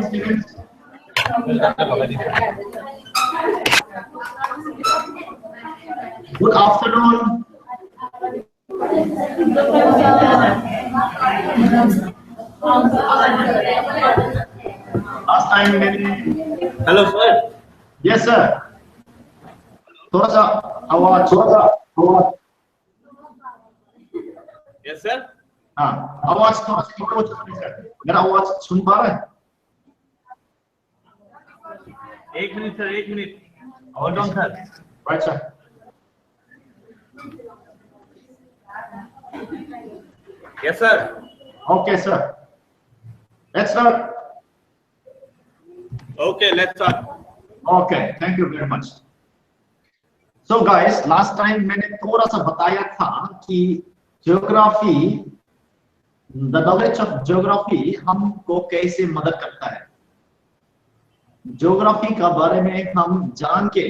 students? Good afternoon. Last time मैंने Hello, sir. Yes sir. थोड़ा सा आवाज Yes, sir. हाँ आवाज थोड़ा सा मेरा आवाज सुन पा रहा है? एक मिनट सर, एक minute. Hold on, sir. Right sir. Yes, sir. Okay sir. Let's start. Okay, let's start. Okay, thank you very much. So guys, last time मैंने थोड़ा सा बताया था कि geography, the knowledge of geography हमको कैसे मदद करता है. ज्योग्राफी का बारे में हम जान के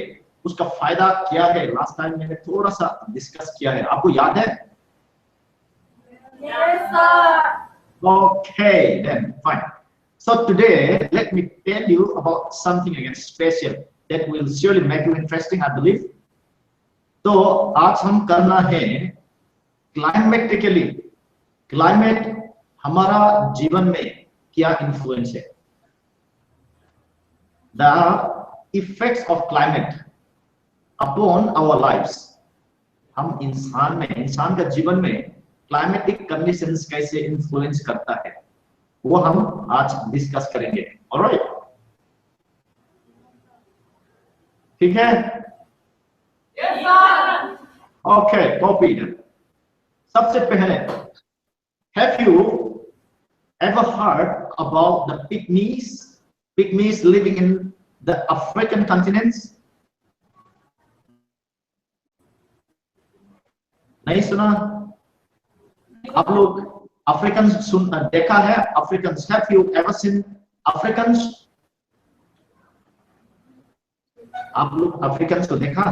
उसका फायदा क्या है, लास्ट टाइम मैंने थोड़ा सा डिस्कस किया है. आपको याद है? Yes, sir. Okay, then fine. So today, let me tell you about something again special that will surely make you interesting, I believe. तो आज हम करना है क्लाइमेटिकली, क्लाइमेट हमारा जीवन में क्या इन्फ्लुएंस है. The effects of climate upon our lives. हम इंसान का जीवन में क्लाइमेटिक कंडीशंस कैसे इन्फ्लुएंस करता है, वो हम आज डिस्कस करेंगे. ऑलराइट, ठीक है? Yes, sir. Okay, copy. सबसे पहले, have you ever heard about the pygmies living in the African continents? नहीं सुना? आप लोग अफ्रीकन देखा है? African, have you ever seen African? आप लोग अफ्रीकन को देखा?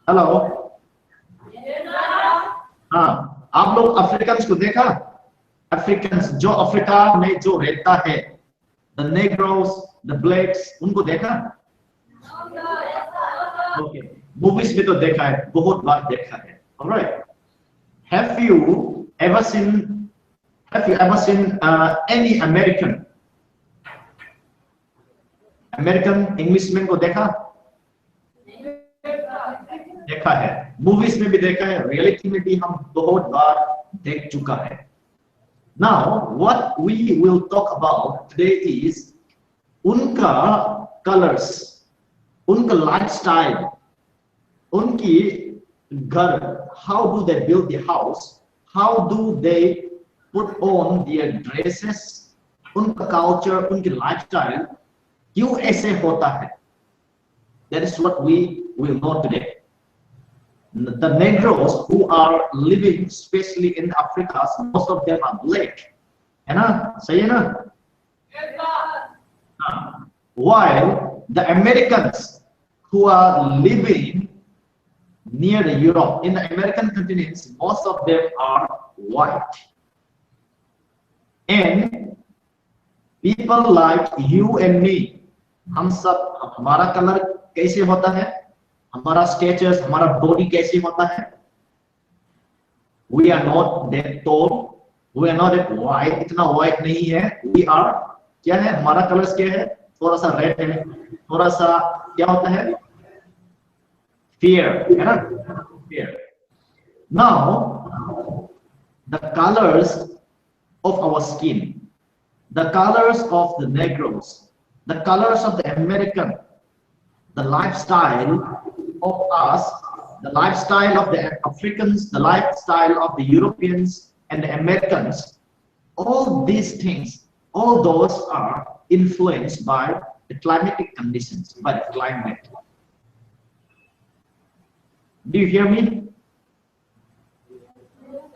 हेलो, हाँ, आप लोग अफ्रीकन को देखा? अफ्रीकन जो अफ्रीका में जो रहता है, द नेग्रोस, द ब्लैक्स, उनको देखा? ओके, मूवीज में तो देखा है, बहुत बार देखा है. Alright, have you ever seen any American Englishman को देखा? देखा है, मूवीज में भी देखा है, रियलिटी में भी हम बहुत बार देख चुका है. Now what we will talk about today is उनका कलर्स, उनका लाइफस्टाइल, उनकी घर, how do they build the house, how do they put on their dresses, उनका कल्चर, उनकी लाइफस्टाइल क्यों ऐसे होता है. That is what we will know today. The Negroes who are living, especially in Africa, most of them are black. है ना? सही है ना? Yes, sir. While the Americans who are living near Europe, in the American continents, most of them are white. And people like you and me, हम सब, हमारा colour कैसे होता है, हमारा स्टेचर्स, हमारा बॉडी कैसे होता है? We are not that tall, we are not that white, इतना white नहीं है. We are, क्या है हमारा कलर्स, क्या है? थोड़ा सा रेड है, थोड़ा सा क्या होता है? Fair, है ना? Fair. Now the colors of our skin, the colors of the Negroes, the colors of the American, the lifestyle of us, the lifestyle of the Africans, the lifestyle of the Europeans and the Americans, all these things, all those are influenced by the climatic conditions, by the climate. Do you hear me?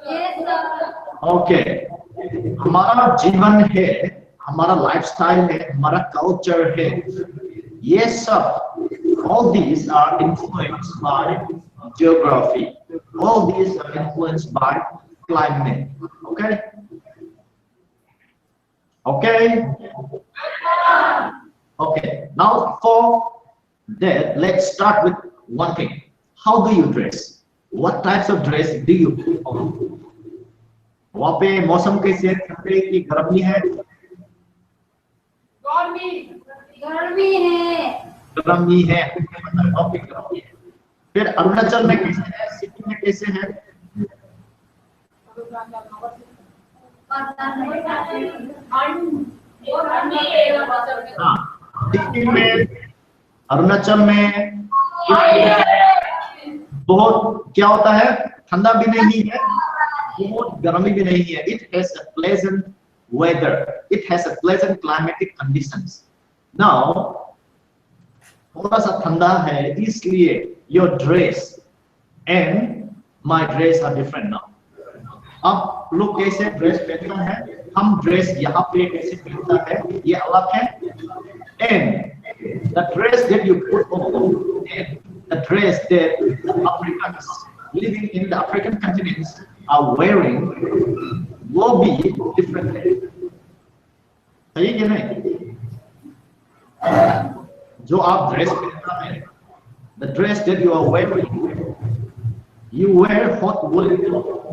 Yes, sir. Okay. हमारा जीवन है, हमारा lifestyle है, हमारा culture है, ये सब, all these are influenced by geography, all these are influenced by climate. Okay, Okay. Okay. Now for that, let's start with one thing. How do you dress? What types of dress do you put on? वहाँ पे मौसम कैसे है? ठंडे की गर्मी है? गर्मी है। गर्मी है। वहाँ पे गर्मी है। फिर अरुणाचल में कैसे है? सिक्किम में कैसे है? हाँ, सिक्किम में, अरुणाचल में बहुत क्या होता है? ठंडा भी नहीं है, बहुत गर्मी भी नहीं है. It has a pleasant weather. It has a pleasant climatic conditions. Now, थोड़ा सा ठंडा है, इसलिए your dress and my dress are different now. अब लोग कैसे ड्रेस पहनता है, हम ड्रेस यहाँ पे कैसे पहनता है, ये अलग है. And the dress that you put on, and the dress that the Africans living in the African continents are wearing will be different. सही है नहीं? जो आप ड्रेस पहनता है, the dress that you are wearing, you wear hot wool,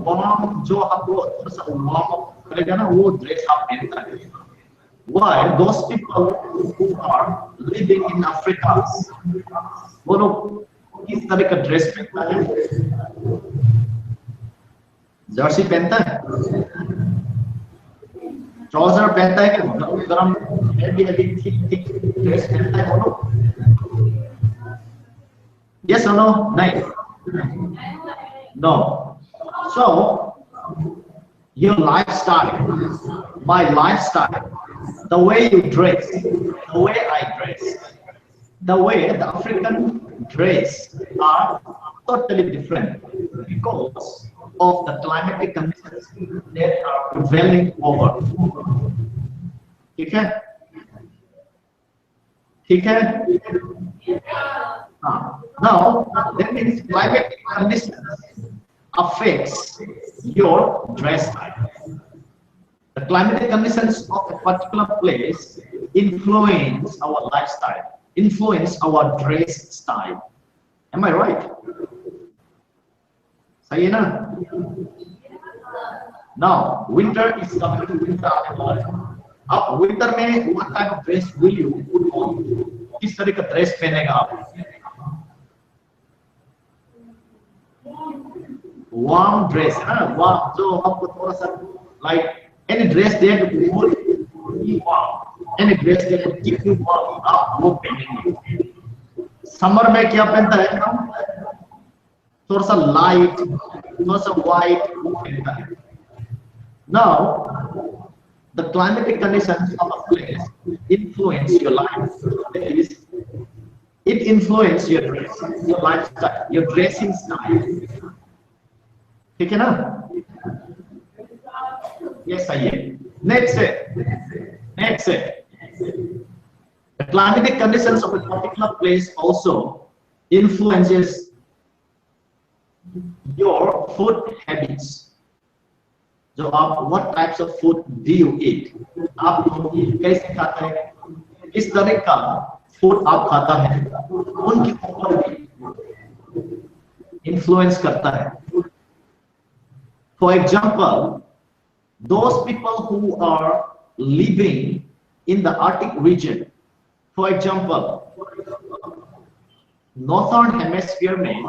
warm जो आपको थोड़ा सा warm करेगा ना, वो ड्रेस आप पहनता है. Why those people who are living in Africa, वो लोग किस तरह का ड्रेस पहनता है? जर्सी पहनता है, ट्राउजर पहनता है, क्या गरम हेवी थिक ड्रेस पहनता है वो लोग? Yes or no? नहीं. No. So your lifestyle, my lifestyle, the way you dress, the way I dress, the way the African dress are totally different because of the climatic conditions that are prevailing over. ठीक है? ठीक है? Now that means climatic conditions affects your dress style. The climatic conditions of a particular place influence our lifestyle, influence our dress style. Am I right? सही है ना? Now winter is coming to winter आने वाला है. अब winter में what type of dress will you put on? किस तरह का ड्रेस पहनेगा आप? Warm dress है ना? warm जो हमको थोड़ा सा like any dress that would be warm, any dress that would keep you warm, आप वो पहनेंगे. समर में क्या पहनता है हम? थोड़ा सा लाइट, थोड़ा सा व्हाइट वो पहनता है. Now the climatic conditions of a place influence your life. That is, it influences your dress, your lifestyle, your dressing style. ठीक है ना? Yes, I am. Next set. The climatic conditions of a particular place also influences your food habits. जो आप what types of food do you eat? आप कैसे खाते हैं? इस तरह का फूड आप खाता है, उनके ऊपर भी इन्फ्लुएंस करता है. For example, those people who are living in the Arctic region, for example, Northern Hemisphere में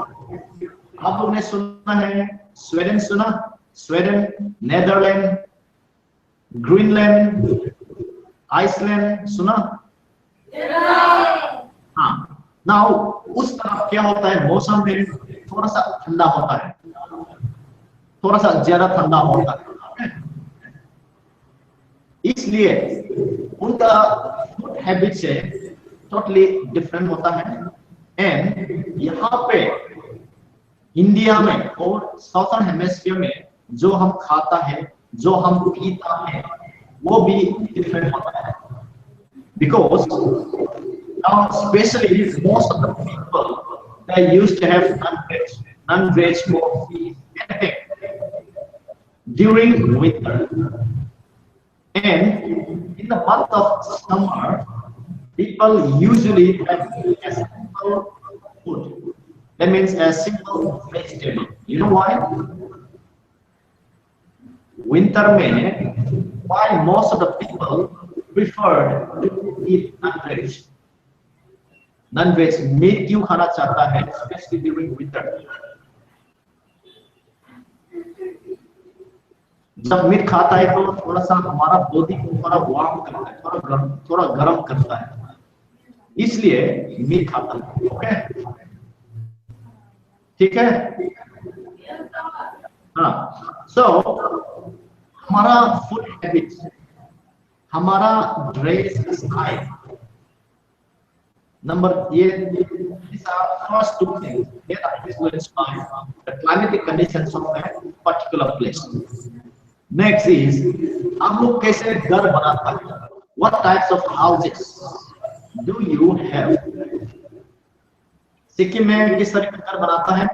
आप लोगों ने सुना है स्वीडन, सुना स्वीडन, नेदरलैंड, ग्रीनलैंड, आइसलैंड सुना? हाँ. नाउ उस तरफ क्या होता है, मौसम में थोड़ा सा ठंडा होता है, थोड़ा सा ज्यादा ठंडा होता है, इसलिए उनका फूड हैबिट से टोटली डिफरेंट होता है. एंड यहाँ पे इंडिया में और साउथर्न हेमिस्फीयर में जो हम खाता है, जो हम पीता है, वो भी डिफरेंट होता है. Because now especially most of the people they used to have non-veg for fish, anything during winter. And In the month of summer, people usually have a simple food. That means a simple vegetable. You know why? Winter में why most of the people prefer to eat non-veg. Non-veg meat क्यों खाना चाहता है, especially during winter? जब meet खाता है तो थोड़ा सा हमारा बॉडी को थोड़ा वार्म करता है, थोड़ा गर्म करता है, इसलिए मीट खाता है. ओके, ठीक है. हाँ, सो हमारा फूड हैबिट्स, हमारा ड्रेस स्टाइल, नंबर ये these are first two things that are influenced by the climatic conditions of a particular place. Next is आप लोग कैसे घर बनाता है, what types of houses do you have? Sikkim में किस तरह का घर बनाता है?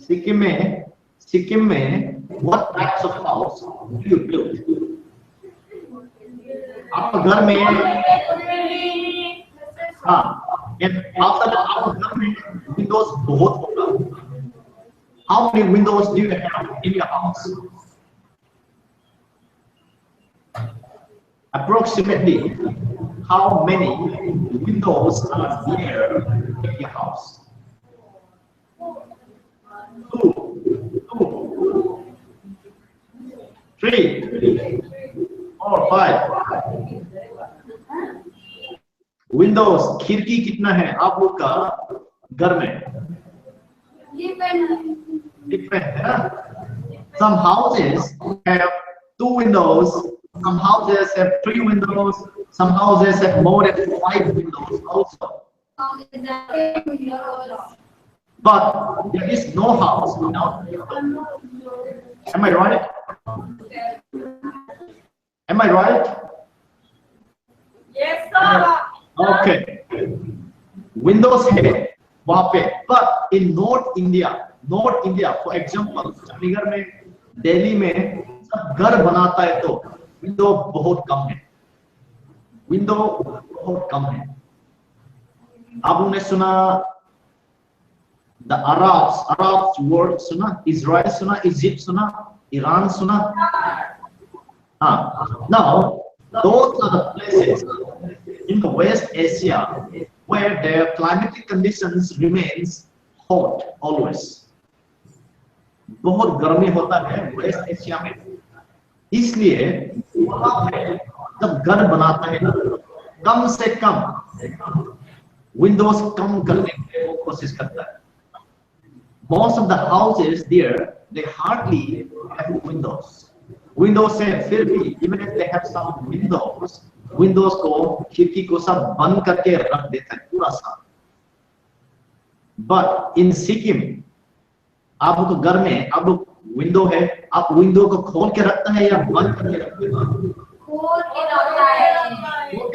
सिक्किम में what types of house do you build? आपका घर में हाँ, आपका घर में विंडोज बहुत होगा. How many windows do you have in your house? Approximately, how many windows are there in your house? Two, three, 4, 5. Windows, खिड़की कितना है आप लोग का घर में? Different है ना? Some houses have 2 windows, some houses have 3 windows, some houses have more than 5 windows also. But there is no house without window. Am I right? Am I right? Yes, sir. Okay. Windows है वहाँ पे, but in North India, for example, Chandigarh में, दिल्ली में सब घर बनाता है तो विंडो बहुत कम है. विंडो बहुत कम है. आप लोगों ने सुना the Arabs word सुना, Israel सुना, Egypt सुना, Iran सुना? हाँ. Now those are the places in the West Asia where their climatic conditions remains hot always. बहुत गर्मी होता है वेस्ट एशिया में, इसलिए वहां पे जब घर बनाता है कम से कम विंडोज कम करने की वो कोशिश करता है. Most of the houses there they hardly have windows. Windows से फिर भी even if they have some windows को खिड़की को सब बंद करके रख देता है पूरा सा. But in Sikkim आप लोग घर में आप लोग विंडो है, आप विंडो को खोल के रखता है या बंद करके रखते हैं? खोल के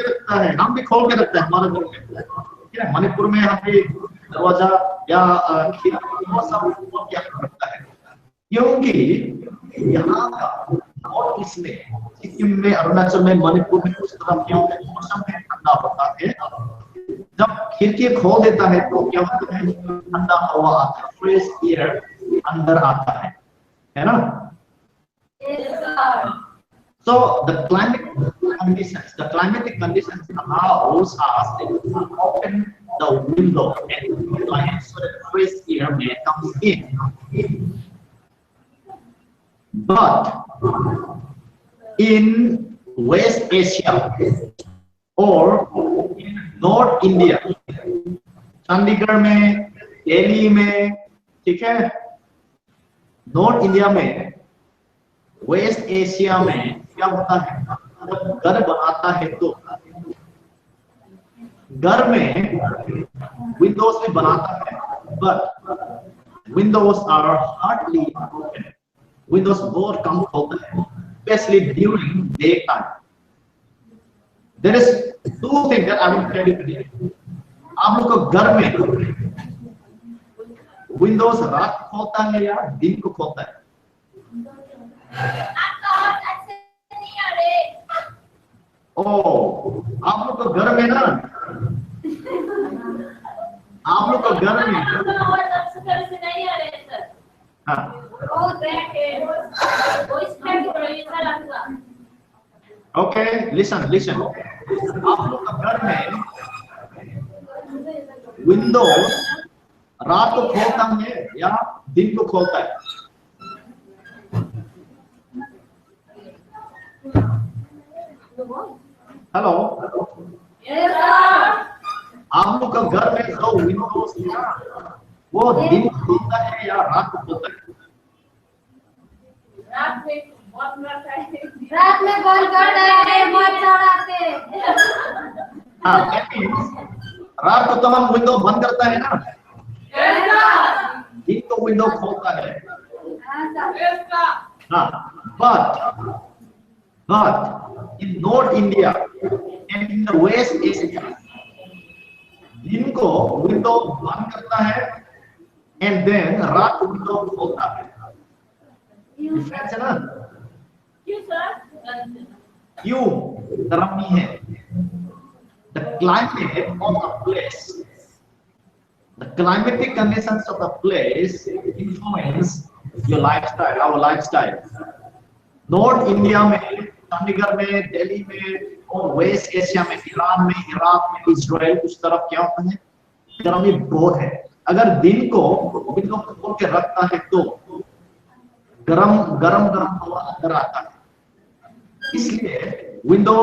रखता है. हम भी खोल के रखते हैं हमारे घर में. ठीक है, मणिपुर में हम भी दरवाजा या खिड़की वो सब खोल के रखता है, क्योंकि यहाँ का और इसमें सिक्किम में, अरुणाचल में, मणिपुर में कुछ तरफ क्या होता है, मौसम में ठंडा होता है. जब खिड़की खोल देता है तो क्या होता है, ठंडा हवा आता है, फ्रेश एयर अंदर आता है ना? So the climatic conditions allows us to open the window and like so that fresh air may come in. But in West Asia or in North India, Chandigarh में, दिल्ली में, ठीक है, नॉर्थ इंडिया में, waste Asia में क्या होता है, जब घर बनाता है तो घर में विंडोज भी बनाता है, but windows are hardly open. Windows बहुत कम होता है, especially during daytime. There is 2 things that I will tell you today. आप लोग को घर में विंडोज रात को खोलता है या दिन को खोलता है? ओ, आप लोग तो घर में ना, आप लोग तो घर में, हाँ, ओके, लिसन लिसन, आप लोग का घर में विंडोज रात को खोलता है या दिन को खोलता है? हेलो, आप लोग का घर में जो विंडोज वो दिन को खोलता है या रात को खोलता है? रात में बंद करता है, मत चढ़ाते। हाँ, रात को तो हम विंडो बंद करता है ना, दिन को विंडो खोलता है। हाँ, but in North India and in the West Asia, दिन को विंडो बंद करता है and then रात को विंडो खोलता है। डिफरेंस है ना? क्यों? गर्मी है। The climate of the place, the climatic conditions of the place influence your lifestyle, our lifestyle. North India में, चंडीगढ़ में, दिल्ली में और वेस्ट एशिया में, ईरान में, इराक में, इजराइल, उस तरफ क्या होता है? गर्मी बहुत है। अगर दिन को विंडो खोल के रखता है तो गरम गरम गरम हवा अंदर आता है, इसलिए विंडो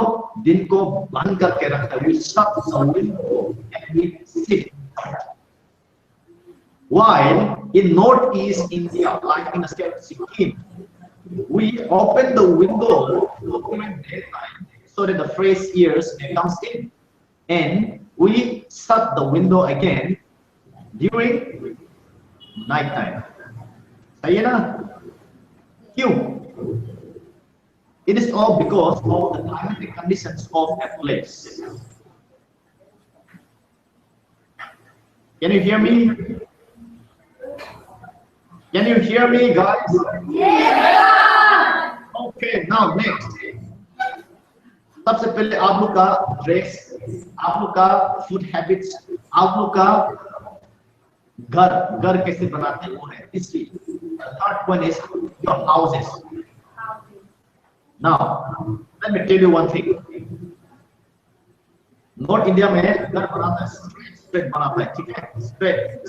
दिन को बंद करके रखता है। We shut the window and we sit. While in northeast India, like in the state of Sikkim, we open the window during daytime so that the fresh air comes in, and we shut the window again during nighttime. सही है ना? क्यों? It is all because of the climatic conditions of a place. Can you hear me? Can you hear me, guys? Yes. Okay, now next. सबसे पहले आप लोग का dress, आप लोग का फूड हैबिट्स, आप लोग का घर कैसे बनाते हैं वो है। इसलिए third one is your houses. Now, let me tell you one thing. North India में घर बनाता है स्ट्रेट बनाता है, ठीक है? स्ट्रेट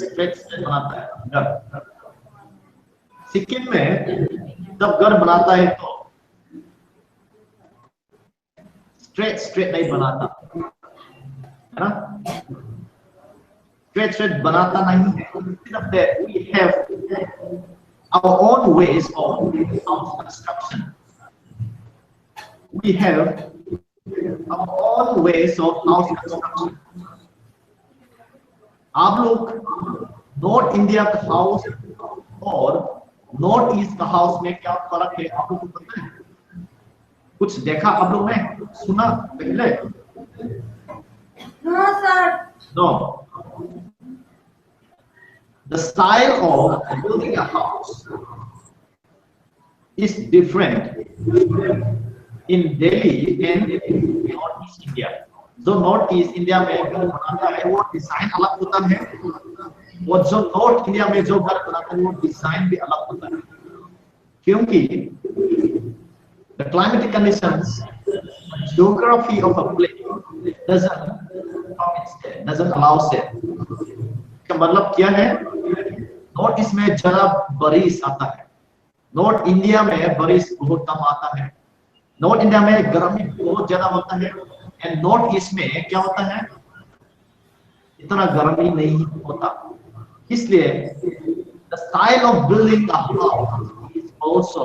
बनाता है घर। सिक्किम में जब घर बनाता है तो स्ट्रेट नहीं बनाता है ना, स्ट्रेट बनाता नहीं है। Instead of that, we have our own ways of house construction. We have our own ways of house construction. आप लोग नॉर्थ इंडिया का हाउस और नॉर्थ ईस्ट का हाउस में क्या फर्क है आप लोग को पता है? कुछ देखा आप लोग ने, सुना पहले? No, sir. No. The style of building a house is different in Delhi and in Northeast India. जो नॉर्थ ईस्ट इंडिया में घर बनाता है वो डिजाइन अलग होता है, और जो नॉर्थ इंडिया में जो घर बनाता है वो डिजाइन भी अलग होता है, क्योंकि the climatic conditions, geography of a place doesn't allow it. इसका मतलब क्या है? नॉर्थ ईस्ट में ज्यादा बारिश आता है, नॉर्थ इंडिया में बारिश बहुत कम आता है। नॉर्थ इंडिया में गर्मी बहुत ज्यादा होता है, एंड नॉर्थ ईस्ट में क्या होता है? इतना गर्मी नहीं होता। इसलिए the style of building a house is also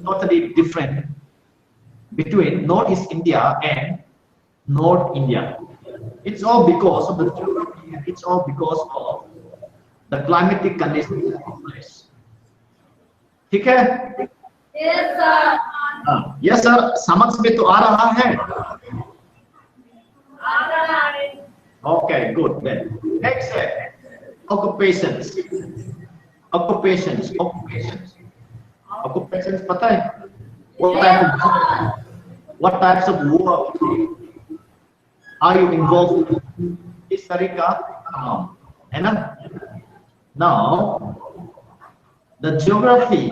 totally different between Northeast India and North India. It's all because of the geography, and it's all because of the climatic conditions of the place. ठीक है? Yes, sir. Yes sir, समझ में तो आ रहा है? Okay, good. Then next है occupations. Occupations पता है? What type of what types of work are you involved in? इस तरह का काम है ना. Now the geography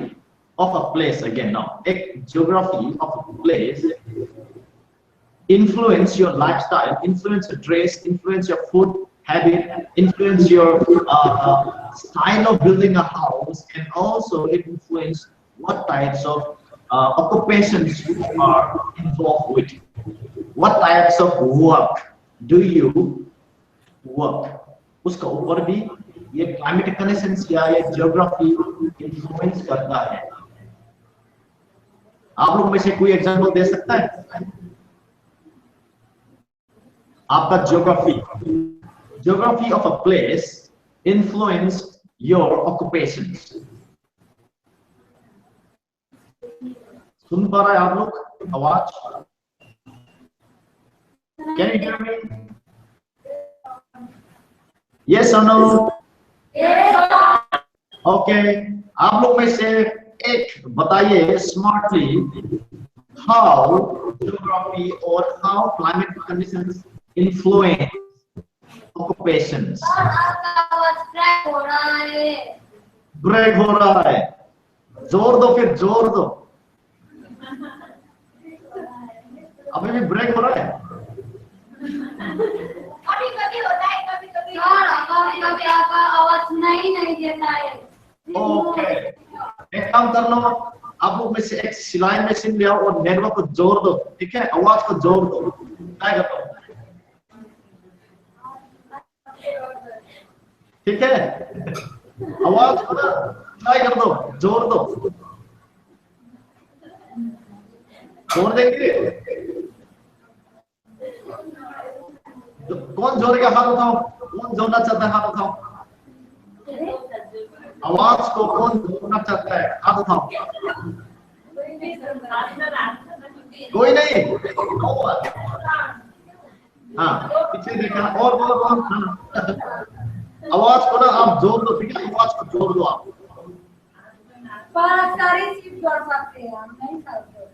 of a place again. Now a geography of a place influence your lifestyle, influence your dress, influence your food habit, influence your style of building a house, and also it influence what types of occupations you are involved with. What types of work do you work? उसका ऊपर भी ये climatic conditions या ये geography influence करता है. आप लोग में से कोई एग्जांपल दे सकता है? आपका geography of a place influence your occupations. सुन पा रहे हैं आप लोग आवाज? Can you hear me? Yes or no? Yes. Okay. आप लोग में से एक बताइए smartly how geography or how climate conditions influence occupations. आपका आवाज क्रैक हो रहा है. ब्रेक हो रहा है. जोर दो, फिर जोर दो. अभी भी ब्रेक हो रहा है. कभी-कभी होता है, कभी-कभी. कभी-कभी आपका आवाज सुनाई नहीं देता है. ओके. एक काम कर लो, आप लोग में से एक सिलाई मशीन ले आओ और नेटवर्क को जोड़ दो. ठीक है, आवाज को जोड़ दो. क्या करते हो? ठीक है, आवाज को ट्राई कर दो, जोड़ दो. जोड़ देंगे. कौन जोड़ेगा? हाथ उठाओ. कौन जोड़ना चाहता है? हाथ उठाओ. आवाज को कौन जोड़ना चाहता है? हाथ उठाओ. कोई नहीं. हाँ, पीछे देखा. और आवाज को ना आप जोड़ दो. ठीक है, आवाज को जोड़ दो आप. सारी चीज जोड़ सकते हैं, हम नहीं सकते.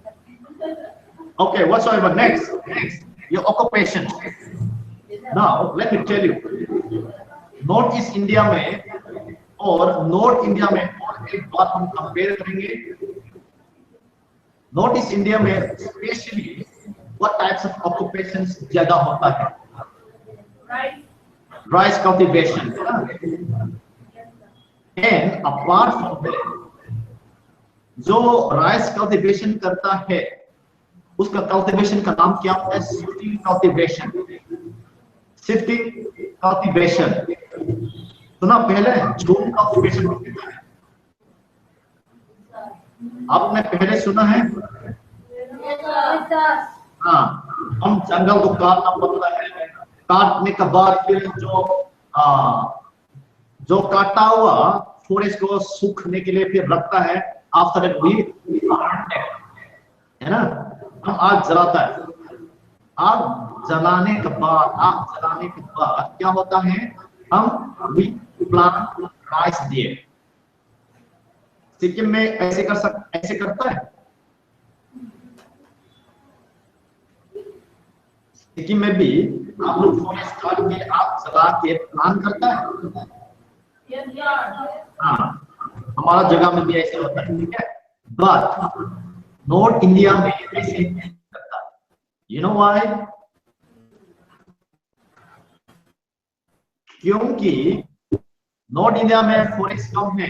Okay, whatsoever. Next, your occupation. Now, let me tell you, north east India में और नॉर्थ इंडिया में और एक बात हम कंपेयर करेंगे. नॉर्थ ईस्ट इंडिया में specially what types of occupations ज्यादा होता है? Rice cultivation. And apart from that, जो राइस कल्टीवेशन करता है उसका कल्टीवेशन का नाम क्या होता है? Shifting cultivation. शिफ्टिंग कल्टीवेशन सुना पहले? झूम कल्टीवेशन होता है. आपने पहले सुना है? हाँ, हम जंगल को काटना पड़ता है. काटने के बाद फिर जो काटा हुआ फॉरेस्ट को सूखने के लिए फिर रखता है. आफ्टर दैट वी है ना, हम आग जलाता है. आग जलाने के बाद क्या होता है? हम वी प्लांट राइस दिए. सिक्किम में ऐसे करता है. सिक्किम में भी आप लोग फॉरेस्ट काट के आग जला के प्लान करता है. हाँ, हमारा जगह में भी ऐसे होता है. ठीक है, बट नॉर्थ इंडिया में ऐसे नहीं करता. You know why? क्योंकि नॉर्थ इंडिया में फॉरेस्ट कम है.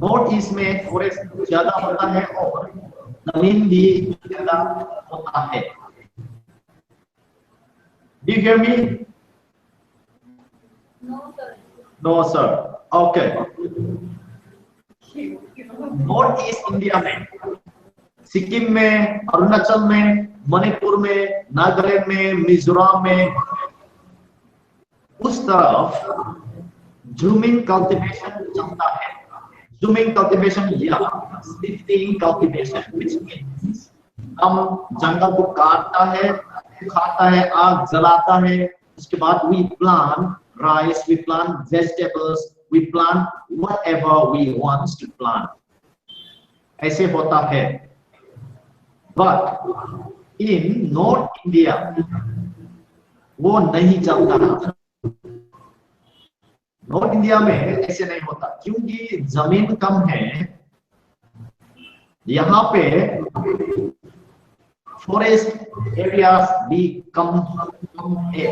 नॉर्थ ईस्ट में फॉरेस्ट ज्यादा होता है और जमीन भी ज्यादा होता है. Do you hear me? No sir. No sir. Okay. North east India में सिक्किम में, अरुणाचल में, मणिपुर में, नागालैंड में, मिजोरम में उस तरफ जूमिंग कल्टीवेशन चलता है. जूमिंग कल्टीवेशन या शिफ्टिंग कल्टीवेशन, which means हम जंगल को काटता है, खाता है, आग जलाता है. उसके बाद we plant rice, we plant vegetables, we plant whatever we want to plant. ऐसे होता है. बट इन नॉर्थ इंडिया वो नहीं चलता। नॉर्थ इंडिया में ऐसे नहीं होता क्योंकि जमीन कम है, यहाँ पे फॉरेस्ट एरियाज भी कम है,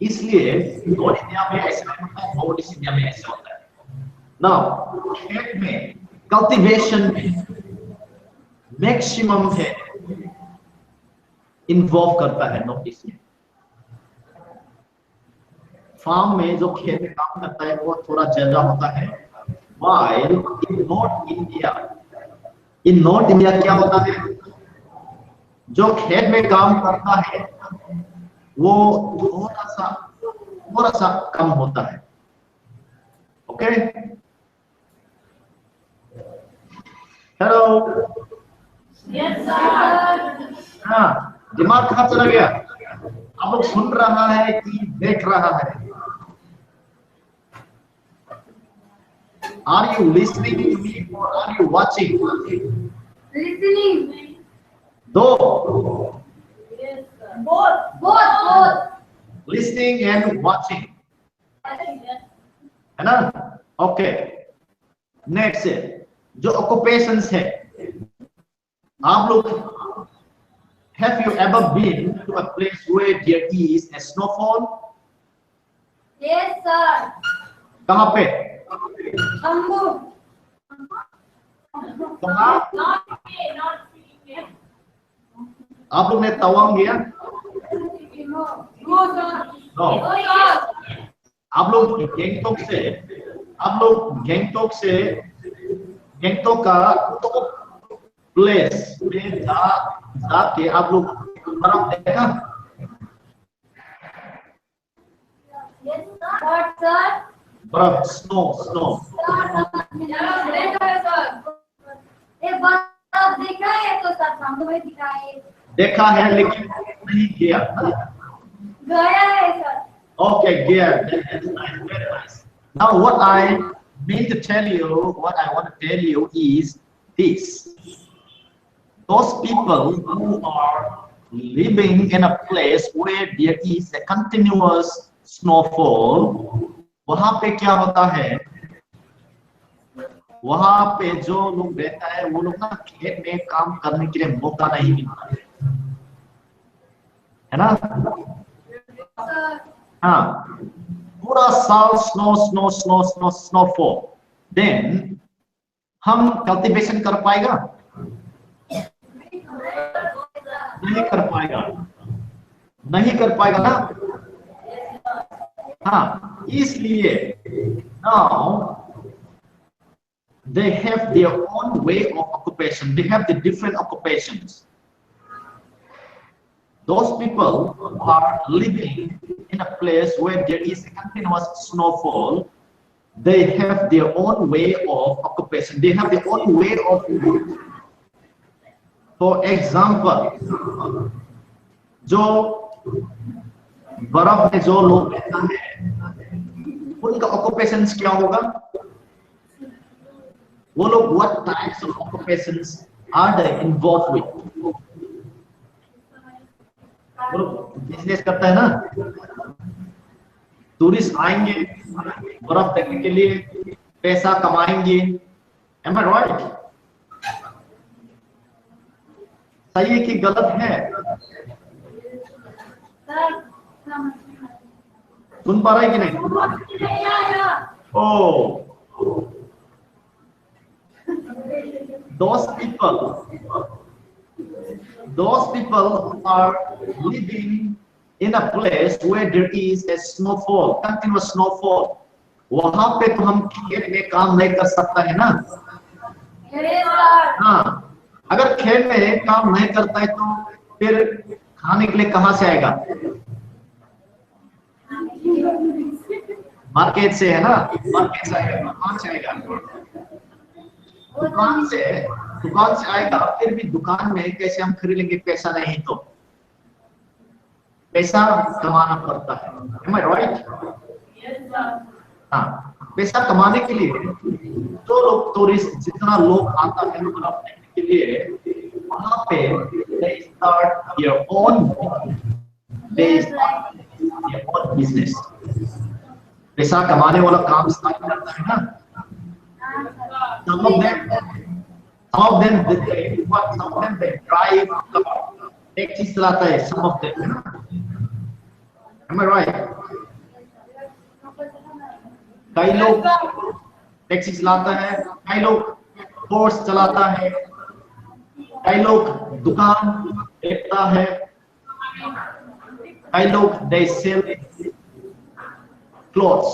इसलिए नॉर्थ इंडिया में ऐसा नहीं होता, नॉर्थ ईस्ट इंडिया में ऐसा होता है। नाउ खेत में कल्टीवेशन में मैक्सिमम है इन्वॉल्व करता है नॉर्थ ईस्ट में। फार्म में जो खेत में काम करता है वो थोड़ा ज्यादा होता है। while in नॉर्थ इंडिया क्या होता है, जो खेत में काम करता है वो थोड़ा सा कम होता है। Okay, hello, yes sir. हाँ, दिमाग कहाँ चला गया? आप लोग सुन रहा है कि देख रहा है? Are you listening to me or are you watching? Listening. दो, Yes sir. Both. listening and watching, है ना? ओके, नेक्स्ट है जो occupations है। आप लोग have you ever been to a place where there is a snowfall? Yes sir. कहाँ पे? Ambu. कहाँ? Not आप लोग ने तवांग गया? No sir. No. आप लोग गैंगटोक का तो प्लेस में जाके आप लोग बर्फ देखा? Yes sir. What sir? बर्फ, स्नो। देखा है तो सर हमको भी दिखाइए। देखा है लेकिन नहीं गया। गया है sir. Okay, gaya. That's nice, very nice. Now what I mean to tell you, what I want to tell you is this: those people who are living in a place where there is a continuous snowfall, वहां पे क्या होता है, वहां पे जो लोग रहता है वो लोग ना खेत में काम करने के लिए मौका नहीं मिलता है ना? हाँ, पूरा साल स्नोफॉल, देन हम कल्टीवेशन कर पाएगा? नहीं कर पाएगा ना? हाँ, इसलिए now they have their own way of occupation. They have the different occupations. Those people are living in a place where there is a continuous snowfall. They have their own way of occupation. They have their own way of living. For example, जो बर्फ में जो लोग रहता है उनका occupations क्या होगा? वो लोग what types of occupations are they involved with? वो लोग बिजनेस करता है ना, टूरिस्ट आएंगे बर्फ देखने के लिए, पैसा कमाएंगे। Am I right? सही है कि गलत है? सुन पा रहा है कि नहीं? Oh, those people are living in a place where there is a snowfall, continuous snowfall. वहां पे तो हम खेत में काम नहीं कर सकता है ना? हाँ, अगर खेत में काम नहीं करता है तो फिर खाने के लिए कहाँ से आएगा? मार्केट से, है ना? मार्केट से आएगा, कहाँ से आएगा? दुकान से आएगा। फिर भी दुकान में कैसे हम खरीदेंगे? पैसा नहीं तो पैसा कमाना पड़ता है। Am I right? हाँ, पैसा कमाने के लिए जो लोग टूरिस्ट, जितना लोग आता है बर्फ देखने के लिए, वहाँ पे they start their own business. पैसा कमाने वाला काम स्टार्ट करता है ना. Some of them they drive taxi चलाता है. Some of them, am I right? कई लोग टैक्सी चलाता है, कई लोग फोर्स चलाता है, कई लोग दुकान देखता है, कई लोग they sell clothes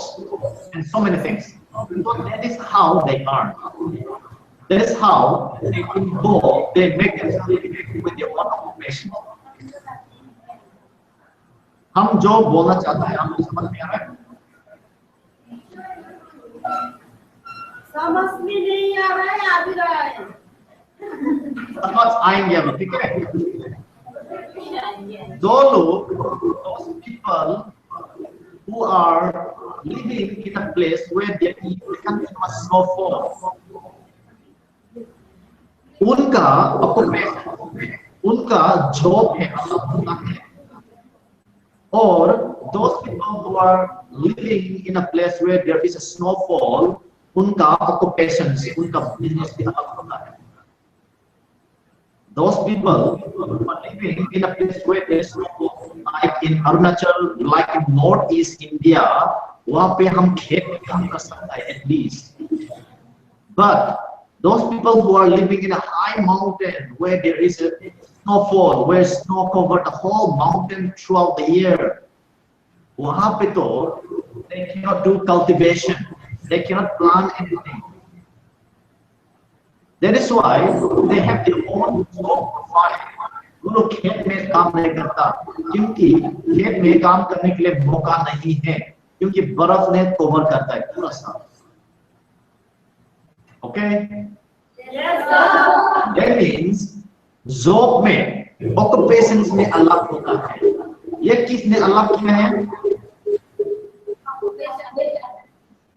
and so many things. So that is how they earn. That is how they involve, they make themselves with their own occupation. हम जो बोलना चाहते हैं आपको समझ में आ रहा है? समझ में नहीं आ रहा है, आ भी रहा है. समझ आएंगे अभी, ठीक है? दो लोग, those people who are living in a place where there is continuous snowfall, उनका occupation, उनका जॉब है, और those people who are living in a place where there is a snowfall, उनका occupation से उनका business भी अलग होता है. Those people who are living in a place where there is snowfall, like in Arunachal, like in Northeast India, वहाँ पे हम खेत में काम कर सकते हैं at least. But those people who are living in a high mountain where there is a snowfall, where snow cover the whole mountain throughout the year, वहाँ पे तो they cannot do cultivation, they cannot plant anything. That is why they have their own job profile. वो लोग खेत में काम नहीं करता, क्योंकि खेत में काम करने के लिए मौका नहीं है, क्योंकि बर्फ ने कवर करता है पूरा साल. Okay? Yes, sir. That means job में occupations में अलग होता है. ये किसने अलग किया है?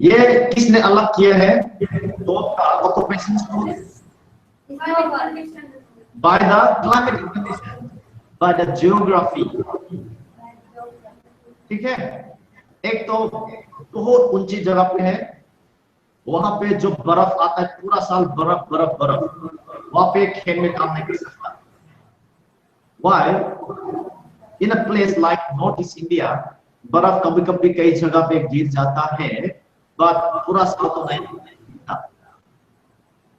ये किसने अलग किया है? जॉब का occupations को by the climatic conditions, by the geography. ठीक है? एक तो बहुत ऊंची जगह पे है, वहां पे जो बर्फ आता है पूरा साल, बर्फ बर्फ बर्फ, वहां पे खेत में काम नहीं कर सकता. While in a place like Northeast India, बर्फ कभी कभी कई जगह पे गिर जाता है, but पूरा साल तो नहीं गिरता.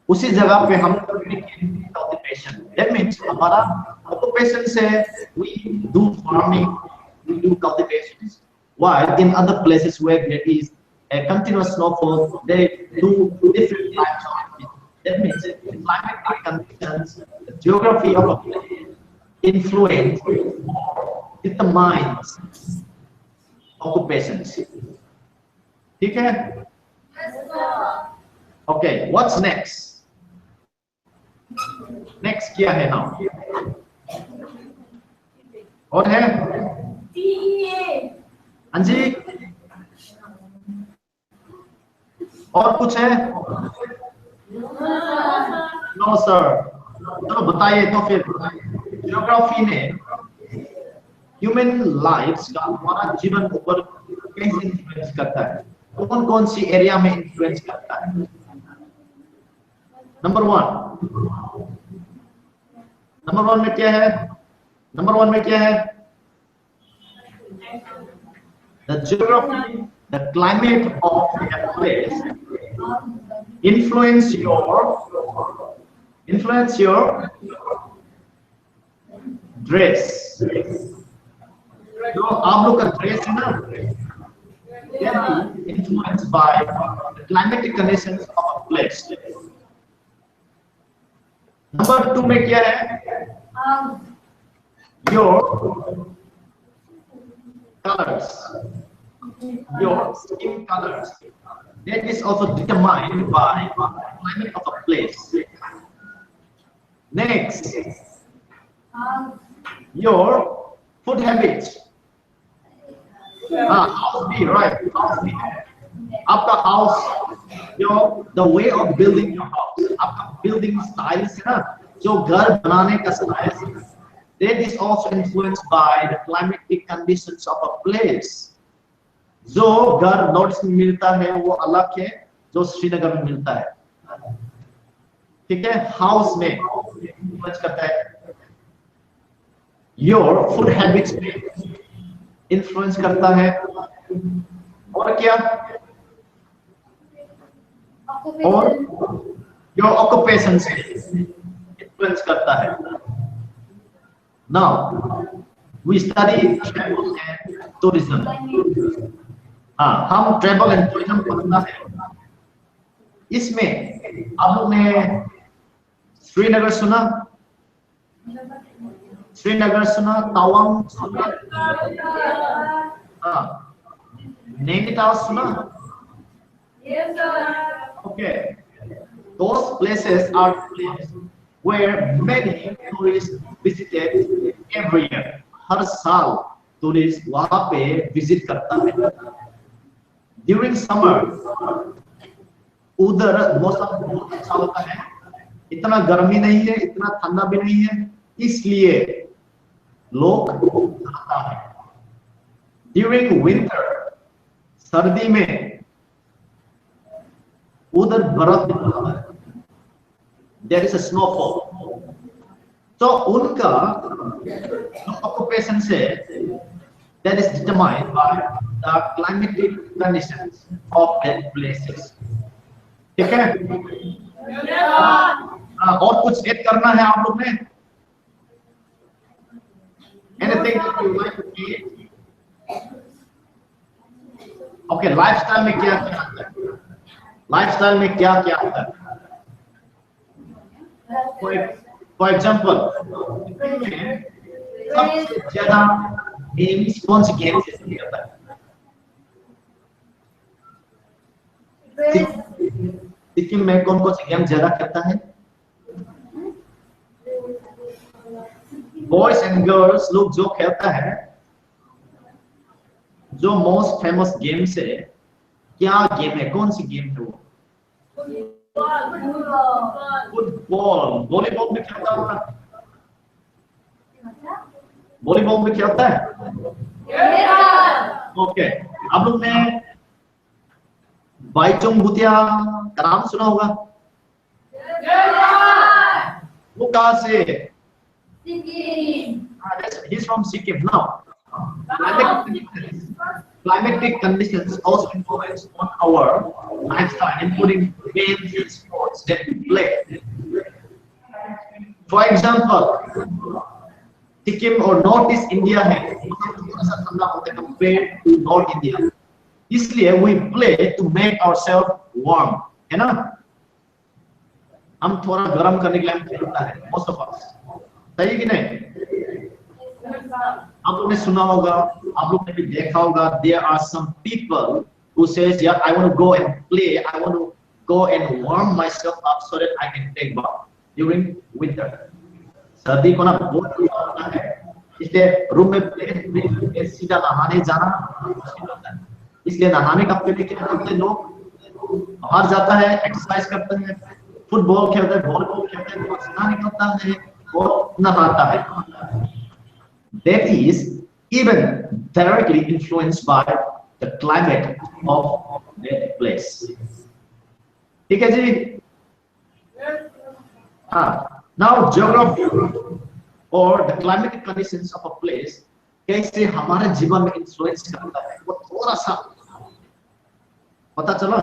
उसी जगह पे हम cultivation. That means हमारा occupation से we do farming, we do cultivations. While in other places where there is a continuous snowfall, they do different types of it. That means the climatic conditions, the geography of a place influence or determines occupations. ठीक है? Okay, what's next? Next क्या है now? और है? हाँ जी, और कुछ है? No sir. चलो बताइए तो फिर. ज्योग्राफी ने ह्यूमन लाइफ्स का, हमारा जीवन ऊपर कैसे इन्फ्लुएंस करता है, कौन कौन सी एरिया में इन्फ्लुएंस करता है? नंबर वन में क्या है? नंबर वन में क्या है? The geography, the climate of a place influence your dress. जो आप लोग का ड्रेस है ना, influenced by the climatic conditions of a place. Number 2 में क्या है? Your colors, your skin colors, that is also determined by the climate of a place. Next, your food habits. House B, right? House B. आपका house, the way of building your house, आपका building style है ना, जो घर बनाने का समय है, that is also influenced by the climatic conditions of a place. जो घर नॉर्थ में मिलता है वो अलग है जो श्रीनगर में मिलता है, ठीक है। हाउस में इन्फ्लुएंस करता है, योर फूड हैबिट्स में इन्फ्लुएंस करता है, और क्या, और योर ऑक्यूपेशन से इन्फ्लुएंस करता है। Now we study travel and tourism. हाँ, हम ट्रैवल एंड टूरिज्म पढ़ना है। इसमें आप लोग ने श्रीनगर सुना, श्रीनगर सुना, तवांग सुना, हाँ, नैनीताल सुना, okay. Those places are places where many tourists visited every year. हर साल टूरिस्ट वहां पे विजिट करता है। During summer उधर मौसम बहुत अच्छा होता है, इतना गर्मी नहीं है, इतना ठंडा भी नहीं है, इसलिए लोग आता है। During winter सर्दी में उधर बर्फ गिरता है, there is a snowfall. तो उनका ऑक्यूपेशन से that is determined by the climatic conditions of that places. ठीक है? और कुछ ऐड करना है आप लोग ने? Anything that you like to eat? Okay, lifestyle में क्या क्या आता है? लाइफस्टाइल में क्या क्या आता है? For example, सबसे ज्यादा गेम्स कौन सी गेम से खेलते हैं? सिक्किम में कौन कौन सी गेम ज्यादा खेलता है? बॉयज एंड गर्ल्स लोग जो खेलता है, जो मोस्ट फेमस गेम से क्या गेम है, कौन सी गेम है वो? फुटबॉल। वॉलीबॉल भी खेलता होगा, वॉलीबॉल भी खेलता है। ओके, आप लोग ने बाईचुंग भूतिया का नाम सुना होगा? वो कहाँ से? He's from Sikkim. Now, climatic conditions also influence on our lifestyle, including games and sports that we play. For example, Sikkim or Northeast India है, थोड़ा सा ठंडा होता है compared to North India. इसलिए we play to make ourselves warm, है ना? हम थोड़ा गर्म करने के लिए हम खेलता है, most of us. सही कि नहीं? आप लोगों ने सुना होगा, आप लोगों ने भी देखा होगा, there are some people who says, yeah, I want to go and play, I want to go and warm myself up so that I can take bath during winter. सर्दी को ना बहुत होता है, इसलिए रूम में सीधा नहाने जाना मुश्किल होता है, इसलिए नहाने का पहले क्या करते हैं लोग? बाहर जाता है, एक्सरसाइज करते हैं, फुटबॉल खेलते हैं, वॉलीबॉल खेलते हैं, पसीना निकलता है और नहाता है। That is even directly influenced by the climate of that place. ठीक है जी? हाँ. Now geography or the climatic conditions of a place कैसे हमारे जीवन में influence करता है, वो थोड़ा सा पता चला?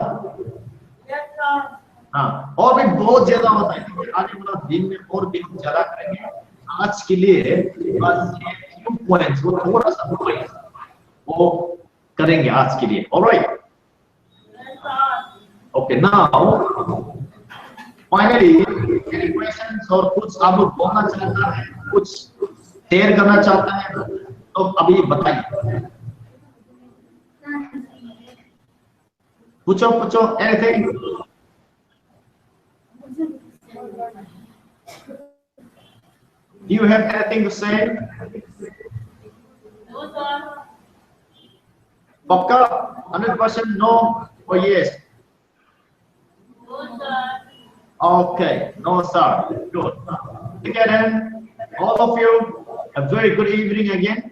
हाँ, और भी बहुत ज्यादा होता है, आने वाला दिन में और भी हम ज्यादा करेंगे। आज के लिए बस few points, वो थोड़ा सा points वो करेंगे आज के लिए। Alright? Okay, now finally, any questions और कुछ आप लोग बोलना चाहता है, कुछ शेयर करना चाहता है तो अभी बताइए। पूछो पूछो, anything? Do you have anything to say? No, sir. Pakka? 100% no or yes? No, sir. Okay, no sir. Good. Take care then. All of you, a very good evening again.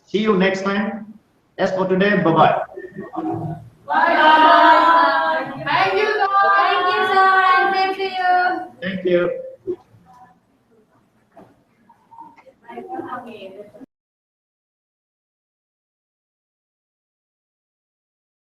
See you next time. As for today, bye-bye. Bye. Thank you, sir. Thank you, sir. And same to you. Thank you.